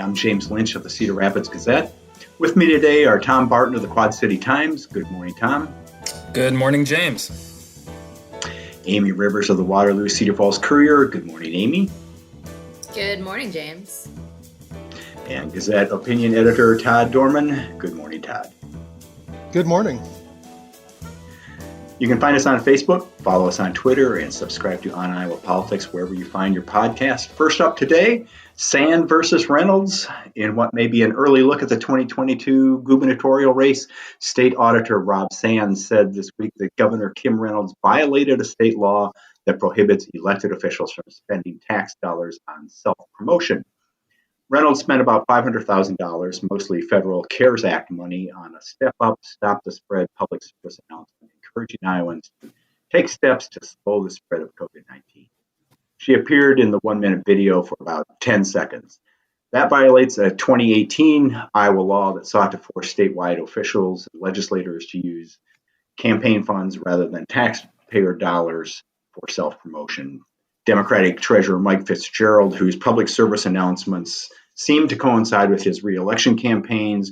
I'm James Lynch of the Cedar Rapids Gazette. With me today are Tom Barton of the Quad City Times. Good morning, Tom. Good morning, James. Amie Rivers of the Waterloo-Cedar Falls Courier. Good morning, Amie. Good morning, James. And Gazette opinion editor Todd Dorman. Good morning, Todd. Good morning. You can find us on Facebook, follow us on Twitter, and subscribe to On Iowa Politics wherever you find your podcast. First up today, Sand versus Reynolds. In what may be an early look at the 2022 gubernatorial race, State Auditor Rob Sands said this week that Governor Kim Reynolds violated a state law that prohibits elected officials from spending tax dollars on self-promotion. Reynolds spent about $500,000, mostly federal CARES Act money, on a Step Up, Stop the Spread public service announcement, encouraging Iowans to take steps to slow the spread of COVID-19. She appeared in the 1-minute video for about 10 seconds. That violates a 2018 Iowa law that sought to force statewide officials and legislators to use campaign funds rather than taxpayer dollars for self-promotion. Democratic Treasurer Mike Fitzgerald, whose public service announcements seemed to coincide with his re-election campaigns,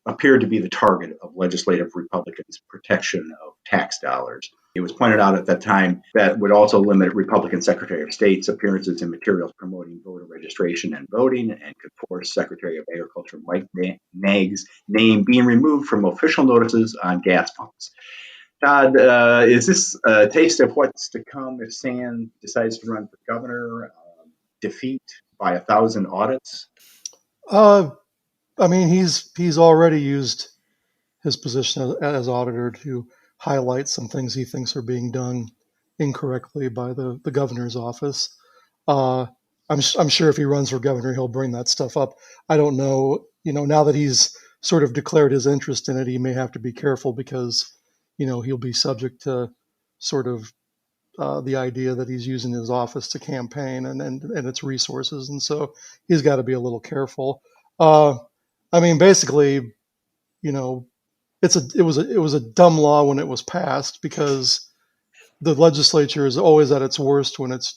appeared to be the target of legislative Republicans' protection of tax dollars. It was pointed out at that time that would also limit Republican Secretary of State's appearances in materials promoting voter registration and voting, and could force Secretary of Agriculture Mike Naig's name being removed from official notices on gas pumps. Todd, is this a taste of what's to come if Sand decides to run for governor? Defeat by 1,000 audits? I mean, he's already used his position as auditor to highlight some things he thinks are being done incorrectly by the governor's office. I'm sure if he runs for governor, he'll bring that stuff up. I don't know. Now that he's sort of declared his interest in it, he may have to be careful because he'll be subject to sort of the idea that he's using his office to campaign and its resources, and so he's got to be a little careful. I mean, basically, it was a dumb law when it was passed because the legislature is always at its worst when it's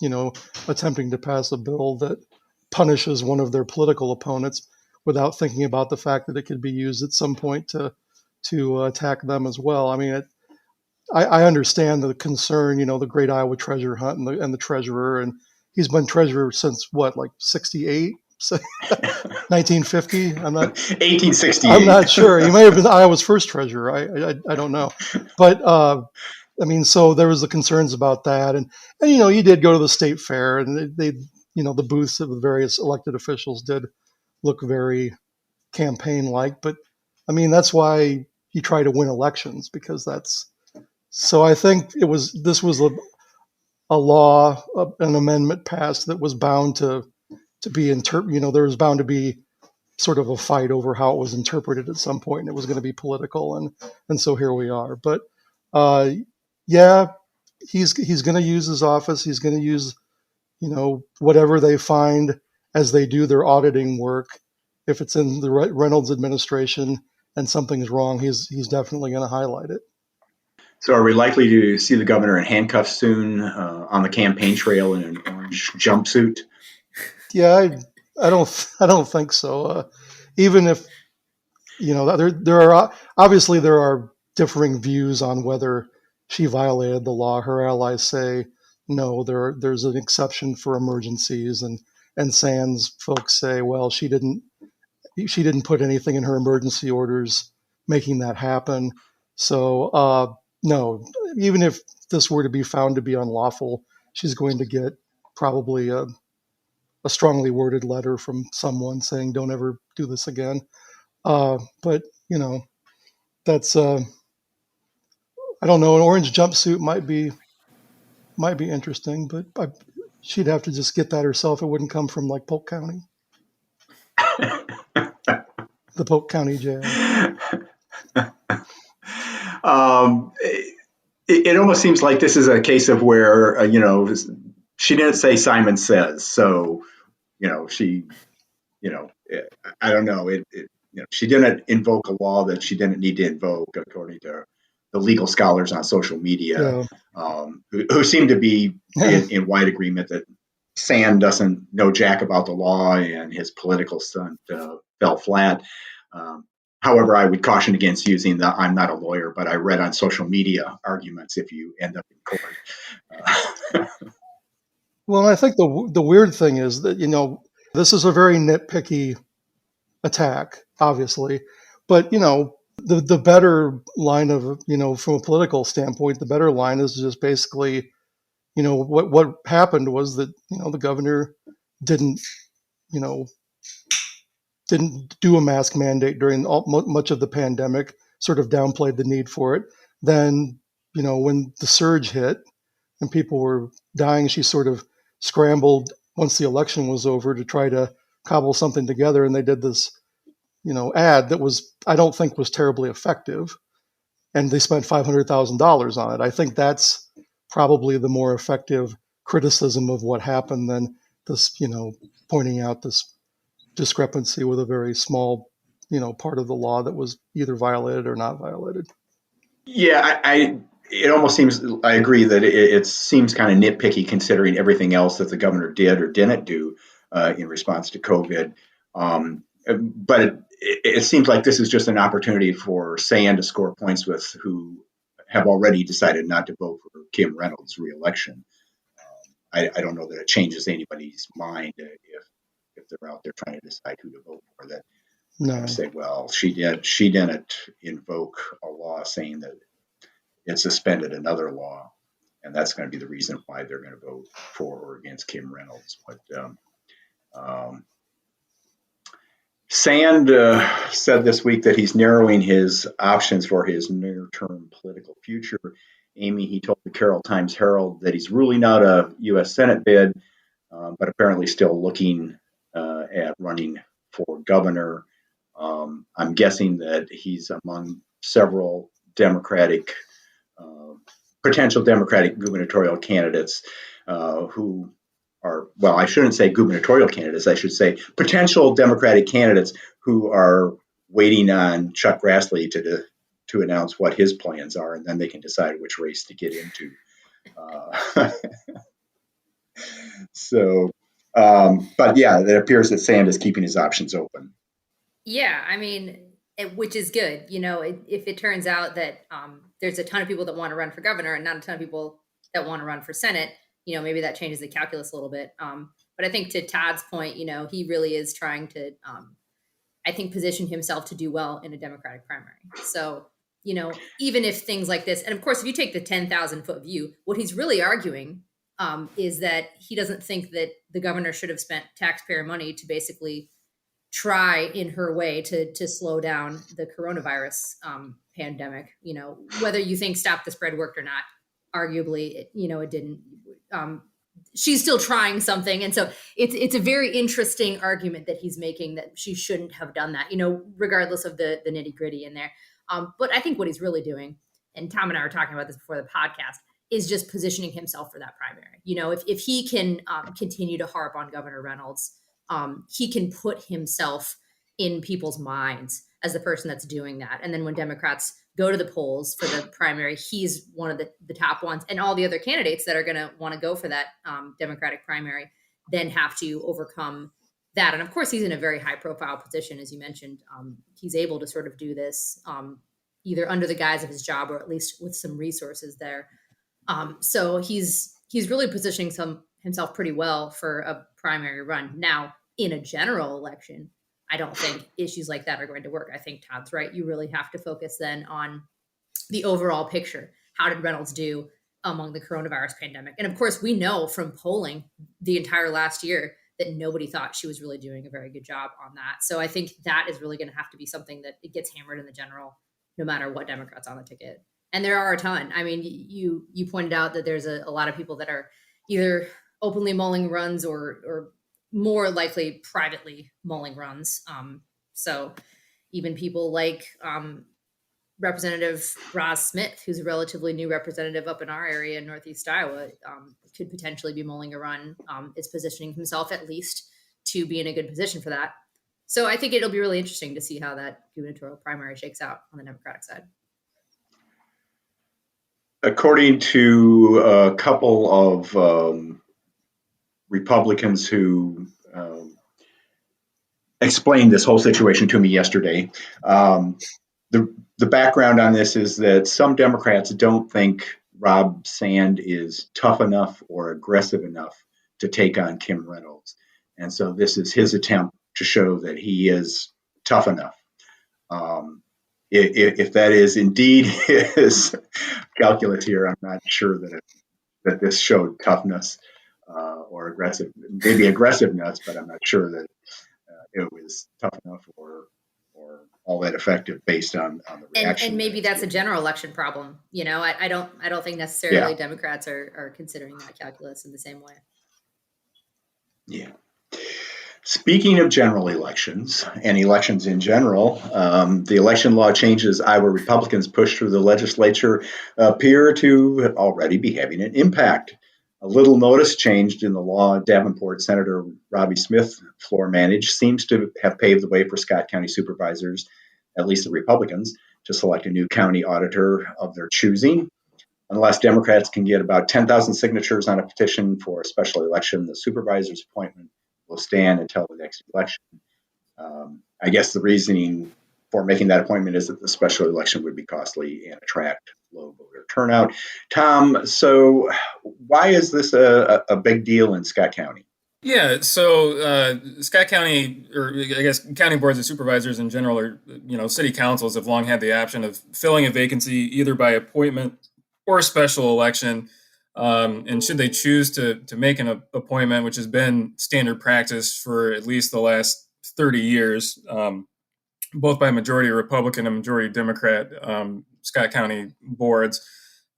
attempting to pass a bill that punishes one of their political opponents without thinking about the fact that it could be used at some point to attack them as well. I mean, I understand the concern, the great Iowa treasure hunt and the treasurer, and he's been treasurer since what, like 68, 1950. I'm not 1868. I'm not sure. He may have been Iowa's first treasurer. I don't know, but I mean, so there was the concerns about that, and he did go to the state fair, and they the booths of the various elected officials did look very campaign-like, but I mean that's why he tried to win elections, because that's. So I think this was a law, an amendment passed that was bound to be there was bound to be sort of a fight over how it was interpreted at some point, and it was going to be political, and so here we are. But yeah, he's going to use his office. He's going to use whatever they find as they do their auditing work. If it's in the Reynolds administration and something's wrong, he's definitely going to highlight it. So are we likely to see the governor in handcuffs soon on the campaign trail in an orange jumpsuit? Yeah, I don't think so. Even if there are differing views on whether she violated the law. Her allies say no, there's an exception for emergencies, and Sands folks say, well, she didn't put anything in her emergency orders making that happen. So no, even if this were to be found to be unlawful, she's going to get probably a strongly worded letter from someone saying, don't ever do this again. But that's, I don't know, an orange jumpsuit might be interesting, but she'd have to just get that herself. It wouldn't come from like Polk County, the Polk County jail. It almost seems like this is a case of where, she didn't say Simon Says. So, she, I don't know. She didn't invoke a law that she didn't need to invoke, according to the legal scholars on social media, who seem to be in wide agreement that Sand doesn't know jack about the law and his political stunt fell flat. However, I would caution against using the "I'm not a lawyer, but I read on social media" arguments if you end up in court. Well, and I think the weird thing is that, this is a very nitpicky attack, obviously, but, the better line of, from a political standpoint, the better line is just basically, what happened was that, the governor didn't, you know, didn't do a mask mandate during much of the pandemic, sort of downplayed the need for it. Then, when the surge hit and people were dying, she sort of scrambled once the election was over to try to cobble something together. And they did this, ad that I don't think was terribly effective. And they spent $500,000 on it. I think that's probably the more effective criticism of what happened than this, pointing out this discrepancy with a very small, part of the law that was either violated or not violated. Yeah, it almost seems, I agree that it seems kind of nitpicky considering everything else that the governor did or didn't do in response to COVID. But it seems like this is just an opportunity for Sand to score points with who have already decided not to vote for Kim Reynolds' reelection. I don't know that it changes anybody's mind if they're out there trying to decide who to vote for. That No. say, well, she didn't invoke a law saying that it suspended another law, and that's going to be the reason why they're going to vote for or against Kim Reynolds. But Sand said this week that he's narrowing his options for his near-term political future. Amie, he told the Carroll Times-Herald that he's ruling out a U.S. Senate bid, but apparently still looking at running for governor. I'm guessing that he's among several potential Democratic gubernatorial candidates who are, well, I shouldn't say gubernatorial candidates, I should say potential Democratic candidates who are waiting on Chuck Grassley to announce what his plans are, and then they can decide which race to get into. But yeah, it appears that Sand is keeping his options open. Yeah, I mean, which is good. If it turns out that there's a ton of people that want to run for governor and not a ton of people that want to run for Senate, maybe that changes the calculus a little bit. But I think to Todd's point, he really is trying to, I think, position himself to do well in a Democratic primary. So, even if things like this, and of course, if you take the 10,000-foot view, what he's really arguing is that he doesn't think that the governor should have spent taxpayer money to basically try in her way to slow down the coronavirus pandemic. Whether you think Stop the Spread worked or not, arguably, it didn't. She's still trying something. And so it's a very interesting argument that he's making that she shouldn't have done that, regardless of the nitty gritty in there. But I think what he's really doing, and Tom and I were talking about this before the podcast, is just positioning himself for that primary. If he can continue to harp on Governor Reynolds, he can put himself in people's minds as the person that's doing that. And then when Democrats go to the polls for the primary, he's one of the top ones. And all the other candidates that are going to want to go for that Democratic primary then have to overcome that. And of course, he's in a very high profile position, as you mentioned. He's able to sort of do this either under the guise of his job or at least with some resources there. So he's really positioning himself pretty well for a primary run. Now, in a general election, I don't think issues like that are going to work. I think Todd's right. You really have to focus then on the overall picture. How did Reynolds do among the coronavirus pandemic? And of course, we know from polling the entire last year that nobody thought she was really doing a very good job on that. So I think that is really going to have to be something that it gets hammered in the general, no matter what Democrats on the ticket. And there are a ton. I mean, you pointed out that there's a lot of people that are either openly mulling runs or more likely privately mulling runs. So even people like Representative Roz Smith, who's a relatively new representative up in our area in Northeast Iowa, could potentially be mulling a run, is positioning himself at least to be in a good position for that. So I think it'll be really interesting to see how that gubernatorial primary shakes out on the Democratic side. According to a couple of Republicans who explained this whole situation to me yesterday. The background on this is that some Democrats don't think Rob Sand is tough enough or aggressive enough to take on Kim Reynolds. And so this is his attempt to show that he is tough enough. If that is indeed his calculus here, I'm not sure that this showed toughness or aggressive, maybe aggressiveness, but I'm not sure that it was tough enough or all that effective based on the reaction. And maybe that's a general election problem. I don't think necessarily Democrats are considering that calculus in the same way. Yeah. Speaking of general elections and elections in general, the election law changes Iowa Republicans pushed through the legislature appear to already be having an impact. A little notice changed in the law Davenport Senator Robbie Smith floor managed seems to have paved the way for Scott County supervisors, at least the Republicans, to select a new county auditor of their choosing. Unless Democrats can get about 10,000 signatures on a petition for a special election, the supervisor's appointment will stand until the next election. I guess the reasoning for making that appointment is that the special election would be costly and attract low voter turnout. Tom, so why is this a big deal in Scott County? Yeah, so Scott County, or I guess county boards of supervisors in general, or city councils have long had the option of filling a vacancy either by appointment or a special election. And should they choose to make an appointment, which has been standard practice for at least the last 30 years, both by majority Republican and majority Democrat Scott County boards,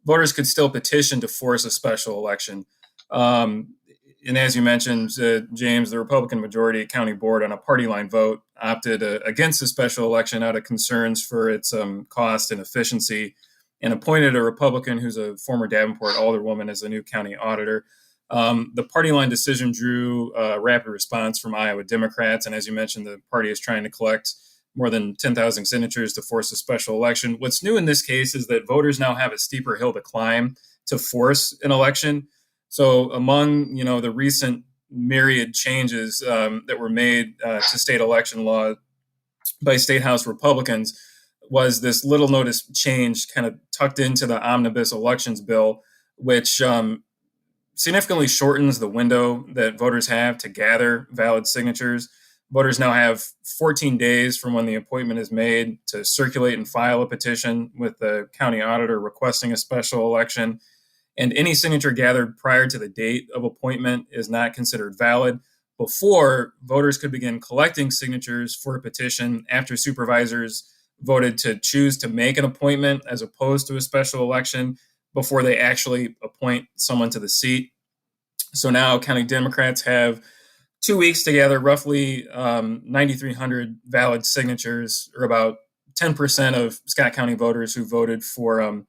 voters could still petition to force a special election. And as you mentioned, James, the Republican majority county board on a party line vote opted against the special election out of concerns for its cost and efficiency, and appointed a Republican who's a former Davenport alderwoman as the new county auditor. The party line decision drew a rapid response from Iowa Democrats. And as you mentioned, the party is trying to collect more than 10,000 signatures to force a special election. What's new in this case is that voters now have a steeper hill to climb to force an election. So among, the recent myriad changes that were made to state election law by State House Republicans was this little notice change kind of tucked into the omnibus elections bill, which significantly shortens the window that voters have to gather valid signatures. Voters now have 14 days from when the appointment is made to circulate and file a petition with the county auditor requesting a special election. And any signature gathered prior to the date of appointment is not considered valid. Before, voters could begin collecting signatures for a petition after supervisors voted to choose to make an appointment as opposed to a special election before they actually appoint someone to the seat. So now county Democrats have 2 weeks to gather roughly 9,300 valid signatures, or about 10% of Scott County voters who voted for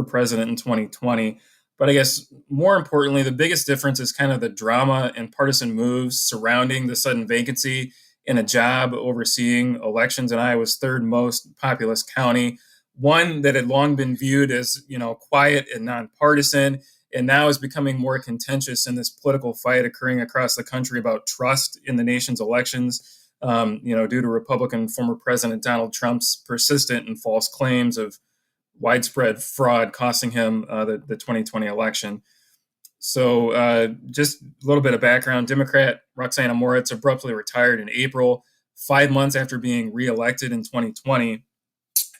president in 2020. But I guess more importantly, the biggest difference is kind of the drama and partisan moves surrounding the sudden vacancy in a job overseeing elections in Iowa's third most populous county, one that had long been viewed as, quiet and nonpartisan, and now is becoming more contentious in this political fight occurring across the country about trust in the nation's elections, due to Republican former President Donald Trump's persistent and false claims of widespread fraud costing him the 2020 election. So just a little bit of background. Democrat Roxana Moritz abruptly retired in April, 5 months after being reelected in 2020.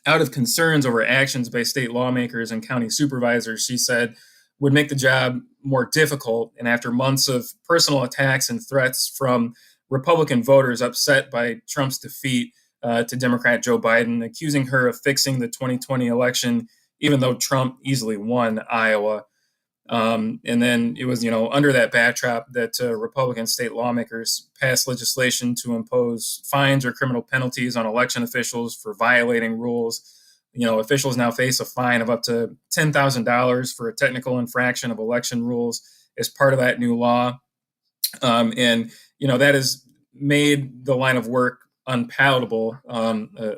Out of concerns over actions by state lawmakers and county supervisors, she said, would make the job more difficult. And after months of personal attacks and threats from Republican voters upset by Trump's defeat to Democrat Joe Biden, accusing her of fixing the 2020 election, even though Trump easily won Iowa. And then it was, under that backdrop that Republican state lawmakers passed legislation to impose fines or criminal penalties on election officials for violating rules. Officials now face a fine of up to $10,000 for a technical infraction of election rules as part of that new law. And that has made the line of work unpalatable,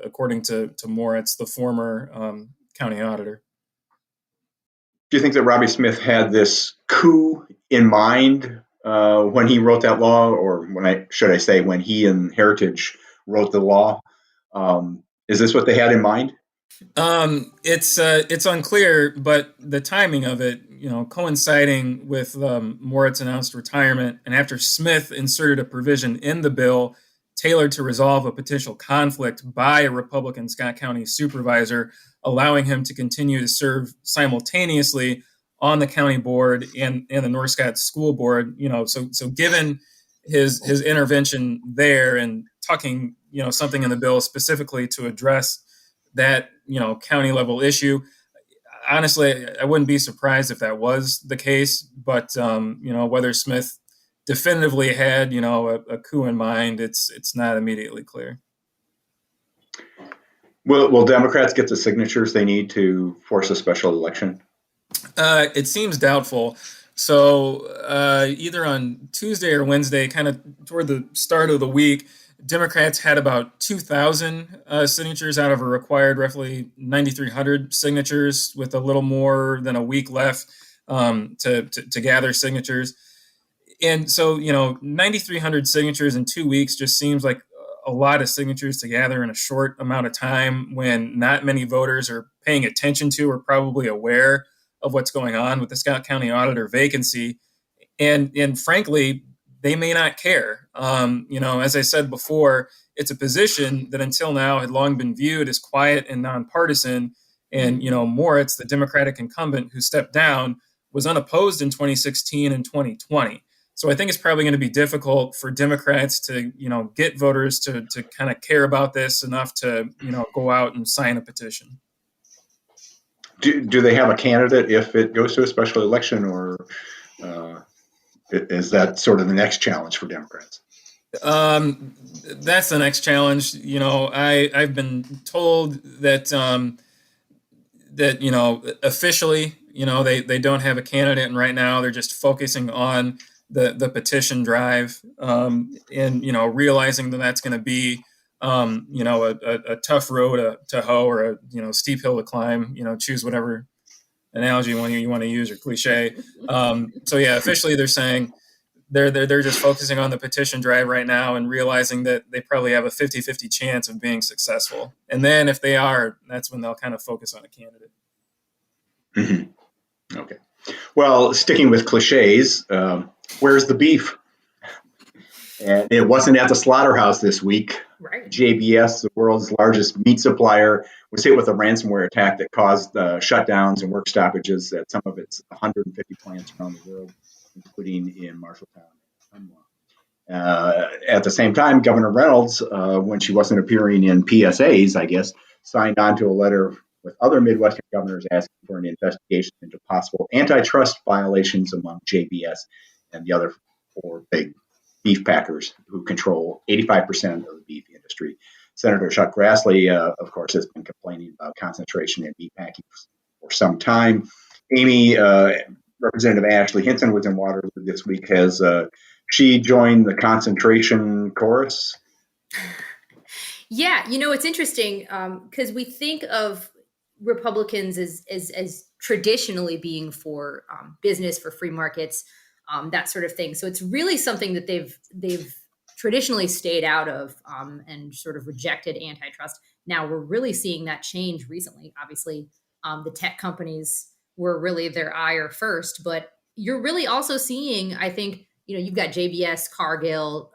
according to Moritz, the former county auditor. Do you think that Robbie Smith had this coup in mind when he wrote that law, or should I say, when he and Heritage wrote the law? Is this what they had in mind? It's unclear, but the timing of it, coinciding with Moritz announced retirement, and after Smith inserted a provision in the bill tailored to resolve a potential conflict by a Republican Scott County supervisor, allowing him to continue to serve simultaneously on the county board and the North Scott School Board. So given his intervention there and tucking something in the bill specifically to address that county level issue, honestly, I wouldn't be surprised if that was the case. But whether Smith definitively had a coup in mind, it's not immediately clear. Will Democrats get the signatures they need to force a special election? It seems doubtful. So either on Tuesday or Wednesday, kind of toward the start of the week, Democrats had about 2,000 signatures out of a required roughly 9,300 signatures, with a little more than a week left to gather signatures. And so, 9,300 signatures in 2 weeks just seems like a lot of signatures to gather in a short amount of time, when not many voters are paying attention to or probably aware of what's going on with the Scott County auditor vacancy. And frankly, they may not care. As I said before, it's a position that until now had long been viewed as quiet and nonpartisan. And, Moritz, the Democratic incumbent who stepped down, was unopposed in 2016 and 2020. So I think it's probably going to be difficult for Democrats to, get voters to kind of care about this enough to, go out and sign a petition. Do they have a candidate if it goes to a special election, or is that sort of the next challenge for Democrats? That's the next challenge. I've been told that officially, they don't have a candidate, and right now they're just focusing on the petition drive, and realizing that that's going to be a tough road to hoe, or a steep hill to climb. Choose whatever analogy you want to use, or cliche. So yeah, officially they're saying they're just focusing on the petition drive right now, and realizing that they probably have a 50-50 chance of being successful. And then if they are, that's when they'll kind of focus on a candidate. Mm-hmm. Okay. Well, sticking with cliches, where's the beef? And it wasn't at the slaughterhouse this week. Right. JBS, the world's largest meat supplier, was hit with a ransomware attack that caused shutdowns and work stoppages at some of its 150 plants around the world, including in Marshalltown. At the same time, Governor Reynolds, when she wasn't appearing in PSAs, I guess, signed on to a letter with other Midwestern governors asking for an investigation into possible antitrust violations among JBS and the other four big beef packers who control 85% of the beef industry. Senator Chuck Grassley, of course, has been complaining about concentration in meat packing for some time. Representative Ashley Hinton was in Waterloo this week. Has she joined the concentration chorus? Yeah, it's interesting because we think of Republicans as traditionally being for business, for free markets, that sort of thing. So it's really something that they've traditionally stayed out of and sort of rejected antitrust. Now we're really seeing that change recently. Obviously, the tech companies were really their ire first, but you're really also seeing, I think, you've got JBS, Cargill,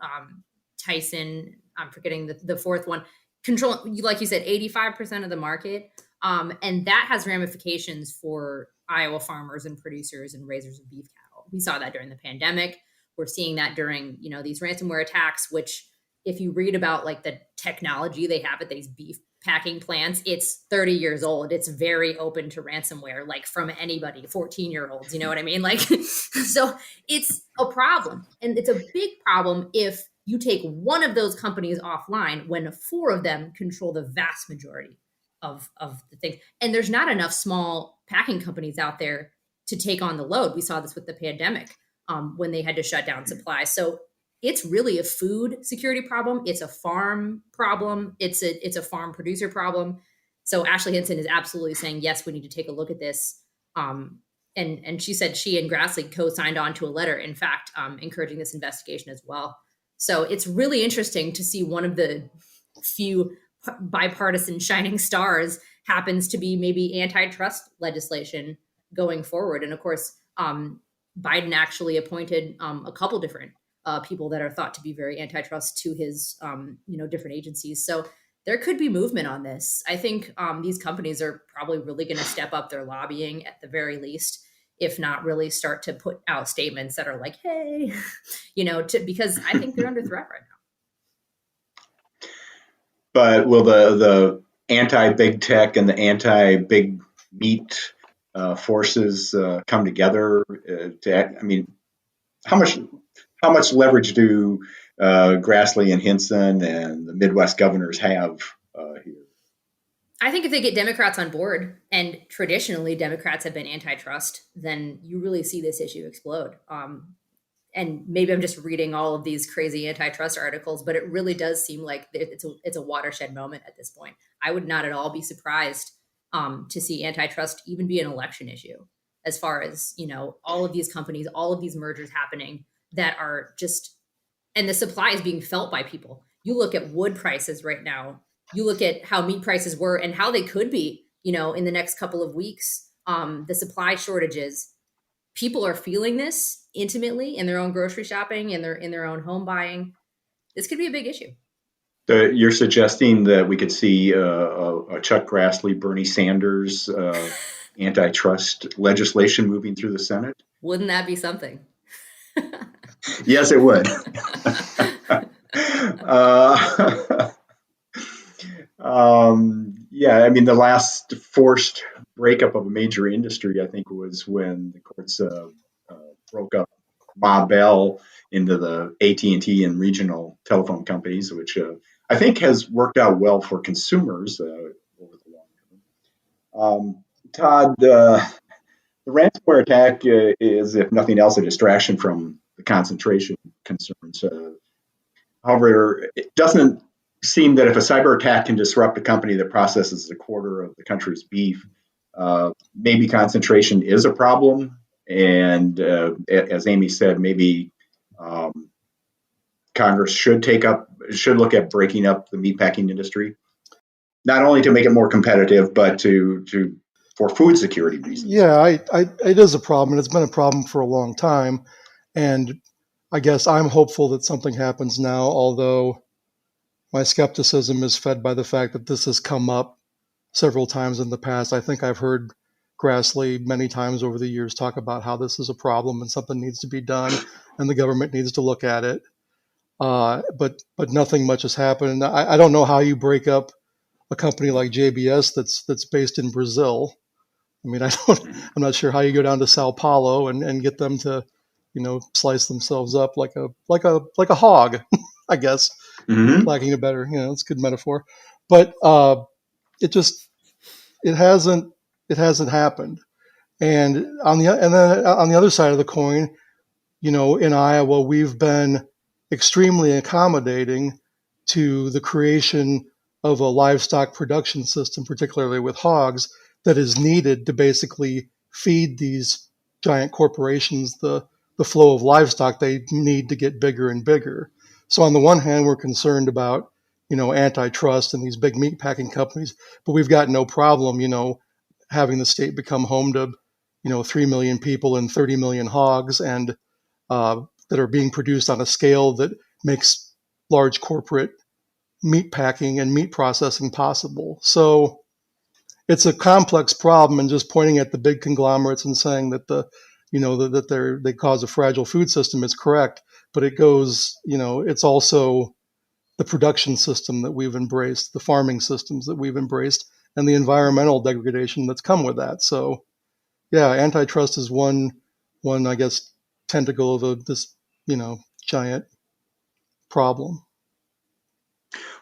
Tyson, I'm forgetting the fourth one, control, like you said, 85% of the market. And that has ramifications for Iowa farmers and producers and raisers of beef cattle. We saw that during the pandemic. We're seeing that during, these ransomware attacks, which if you read about like the technology they have at these beef packing plants, it's 30 years old. It's very open to ransomware, like from anybody, 14-year-olds, you know what I mean? Like, so it's a problem. And it's a big problem if you take one of those companies offline when four of them control the vast majority of the thing. And there's not enough small packing companies out there to take on the load. We saw this with the pandemic when they had to shut down supply. So it's really a food security problem. It's a farm problem. It's a farm producer problem. So Ashley Hinton is absolutely saying, yes, we need to take a look at this. and she said she and Grassley co-signed on to a letter, in fact, encouraging this investigation as well. So it's really interesting to see one of the few bipartisan shining stars happens to be maybe antitrust legislation going forward. And of course, Biden actually appointed a couple different people that are thought to be very antitrust to his, different agencies. So there could be movement on this. I think these companies are probably really going to step up their lobbying at the very least, if not really start to put out statements that are like, hey, because I think they're under threat right now. But will the anti-big tech and the anti-big meat forces come together to act? I mean, how much leverage do Grassley and Hinson and the Midwest governors have here? I think if they get Democrats on board, and traditionally Democrats have been antitrust, then you really see this issue explode. And maybe I'm just reading all of these crazy antitrust articles, but it really does seem like it's a watershed moment at this point. I would not at all be surprised to see antitrust even be an election issue, as far as, all of these companies, all of these mergers happening that are just, and the supply is being felt by people. You look at wood prices right now, you look at how meat prices were and how they could be, in the next couple of weeks, the supply shortages. People are feeling this intimately in their own grocery shopping and in their own home buying. This could be a big issue. You're suggesting that we could see a Chuck Grassley, Bernie Sanders antitrust legislation moving through the Senate? Wouldn't that be something? Yes, it would. Yeah, I mean, the last forced breakup of a major industry, I think, was when the courts broke up Ma Bell into the AT&T and regional telephone companies, which I think has worked out well for consumers over the long term. Todd, the ransomware attack is, if nothing else, a distraction from the concentration concerns. However, it doesn't seem that if a cyber attack can disrupt a company that processes a quarter of the country's beef, maybe concentration is a problem. And as Amie said, maybe Congress should look at breaking up the meatpacking industry, not only to make it more competitive, but for food security reasons. Yeah, it is a problem, and it's been a problem for a long time. And I guess I'm hopeful that something happens now, although my skepticism is fed by the fact that this has come up several times in the past. I think I've heard Grassley many times over the years talk about how this is a problem and something needs to be done and the government needs to look at it. But nothing much has happened. I don't know how you break up a company like JBS that's based in Brazil. I mean, I'm not sure how you go down to Sao Paulo and get them to, slice themselves up like a hog, I guess. Mm-hmm. Lacking a better, it's a good metaphor, but it hasn't happened. And on the other side of the coin, in Iowa, we've been extremely accommodating to the creation of a livestock production system, particularly with hogs, that is needed to basically feed these giant corporations the flow of livestock they need to get bigger and bigger. So on the one hand, we're concerned about, antitrust and these big meat packing companies, but we've got no problem, having the state become home to, 3 million people and 30 million hogs and that are being produced on a scale that makes large corporate meat packing and meat processing possible. So it's a complex problem, and just pointing at the big conglomerates and saying that that they cause a fragile food system is correct, but it goes, it's also the production system that we've embraced, the farming systems that we've embraced, and the environmental degradation that's come with that. So, yeah, antitrust is one I guess tentacle of this giant problem.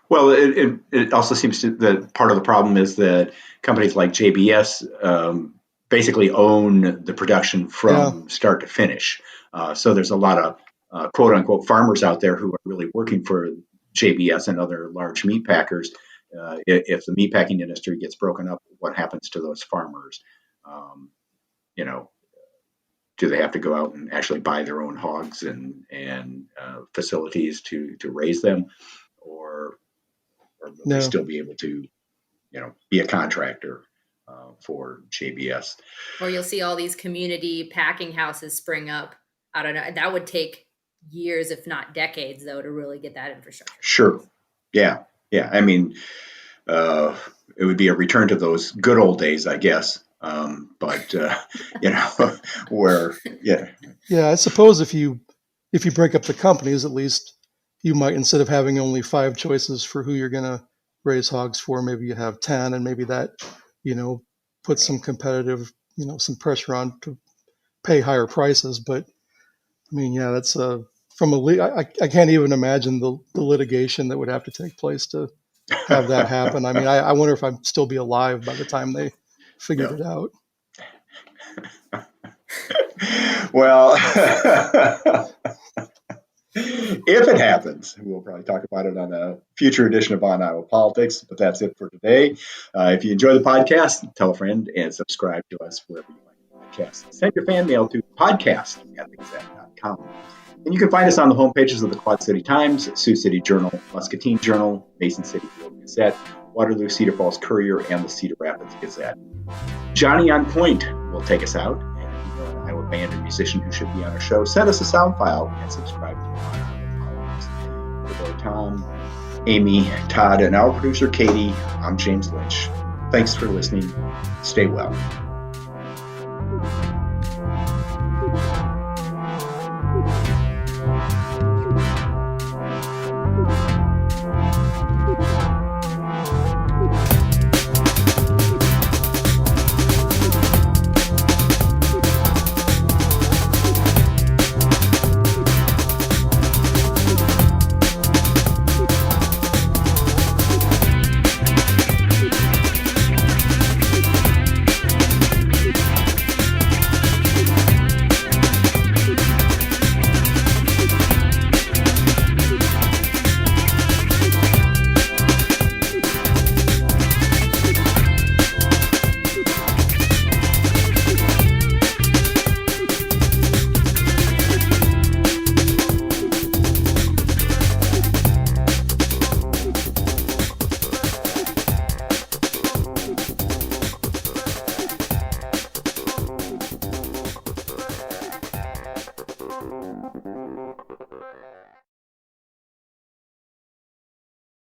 Well, it also seems that part of the problem is that companies like JBS basically own the production from start to finish. So there's a lot of quote unquote farmers out there who are really working for JBS and other large meat packers. If the meat packing industry gets broken up, what happens to those farmers? do they have to go out and actually buy their own hogs and facilities to raise them, or will they still be able to, be a contractor for JBS? Or you'll see all these community packing houses spring up. I don't know. That would take years, if not decades, though, to really get that infrastructure. Sure. Yeah. I mean, it would be a return to those good old days, I guess. But where, Yeah, I suppose if you break up the companies, at least you might, instead of having only 5 choices for who you're going to raise hogs for, maybe you have 10, and maybe that, puts some competitive, some pressure on to pay higher prices. But I mean, yeah, that's from I can't even imagine the litigation that would have to take place to have that happen. I mean, I wonder if I'd still be alive by the time they figured it out. Well, if it happens, we'll probably talk about it on a future edition of On Iowa Politics, but that's it for today. If you enjoy the podcast, tell a friend and subscribe to us wherever you like the podcast. Send your fan mail to podcast@thegazette.com. And you can find us on the homepages of the Quad City Times, Sioux City Journal, Muscatine Journal, Mason City Gazette, Waterloo-Cedar Falls Courier, and the Cedar Rapids Gazette. Johnny on Point will take us out. And if you know an Iowa band or musician who should be on our show, send us a sound file and subscribe to our politics. For Tom, Amie, Todd, and our producer Katie, I'm James Lynch. Thanks for listening. Stay well.